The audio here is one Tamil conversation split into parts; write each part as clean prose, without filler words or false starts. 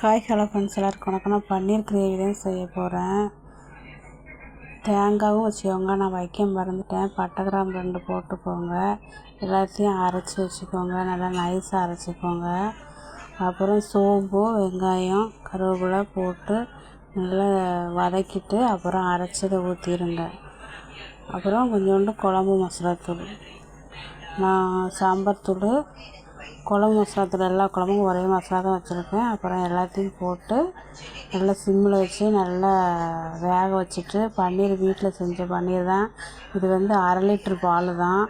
ஹாய் ஹலோ ஃப்ரெண்ட்ஸ், எல்லாருக்கும் வணக்கம். நான் பன்னீர் கிரேவி தான் செய்ய போகிறேன். தேங்காயும் வச்சுக்கோங்க, நான் வைக்க மறந்துட்டேன். பட்டை கிராம்பு 2 போட்டுக்கோங்க. எல்லாத்தையும் அரைச்சி வச்சுக்கோங்க, நல்லா நைஸாக அரைச்சிக்கோங்க. அப்புறம் சோம்பு, வெங்காயம், கருவேப்பிலை போட்டு நல்லா வதக்கிட்டு அப்புறம் அரைச்சதை ஊற்றிடுங்க. அப்புறம் கொஞ்சோண்டு குழம்பு மசாலாத்தூள், நான் சாம்பார் தூள், குழம்பு மசாலாத்தூள், எல்லா குழம்பும் ஒரே மசாலா தான் வச்சுருக்கேன். அப்புறம் எல்லாத்தையும் போட்டு நல்லா சிம்மில் வச்சு நல்லா வேக வச்சுட்டு, பன்னீர் வீட்டில் செஞ்ச பன்னீர் தான் இது. 1/2 லிட்ரு பால் தான்,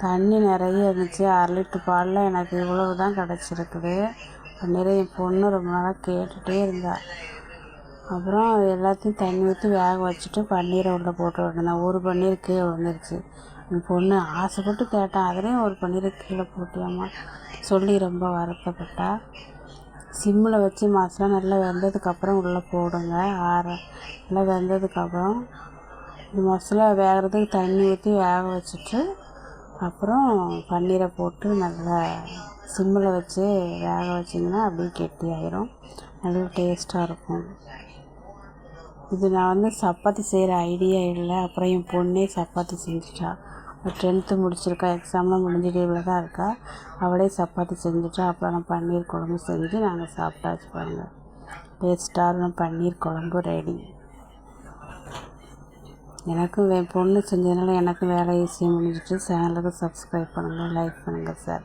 தண்ணி நிறைய இருந்துச்சு. 1/2 லிட்ரு பாலில் எனக்கு இவ்வளவு தான் கிடச்சிருக்குது. பன்னீரை என் பொண்ணு ரொம்ப நாளாக கேட்டுகிட்டே இருந்தா. அப்புறம் எல்லாத்தையும் தண்ணி ஊற்றி வேக வச்சுட்டு பன்னீரை உள்ளே போட்டு விட்டுருந்தேன். ஒரு பன்னீர் கீழே விழுந்துருச்சு. என் பொண்ணு ஆசைப்பட்டு கேட்டான், அதுலேயும் ஒரு பன்னீரை கீழே போட்டியாம்மா சொல்லி ரொம்ப வருத்தப்பட்டா. சிம்மில் வச்சு மசாலா நல்லா வெந்ததுக்கப்புறம் உள்ளே போடுங்க. நல்லா வெந்ததுக்கப்புறம் இந்த மசாலா வேகிறதுக்கு தண்ணி ஊற்றி வேக வச்சுட்டு அப்புறம் பன்னீரை போட்டு நல்லா சிம்மில் வச்சு வேக வச்சிங்கன்னா அப்படியே கெட்டி ஆயிரும். நல்லா டேஸ்ட்டாக இருக்கும். இது நான் சப்பாத்தி செய்கிற ஐடியா இல்லை. அப்புறம் என் பொண்ணே சப்பாத்தி செஞ்சுட்டா. 10th முடிச்சிருக்கா, எக்ஸாம்லாம் முடிஞ்சு லீவில் தான் இருக்கா. அவளே சப்பாத்தி செஞ்சுட்டா. அப்புறம் நான் பன்னீர் குழம்பு செஞ்சு நாங்கள் சாப்பிட்டாச்சு. பாருங்கள், டேஸ்ட்டான பன்னீர் குழம்பு ரெடி. எனக்கும் என் பொண்ணு செஞ்சதுனால எனக்கும் வேலை ஈஸியாக முடிஞ்சிட்டு. சேனலுக்கு சப்ஸ்கிரைப் பண்ணுங்கள், லைக் பண்ணுங்கள் சார்.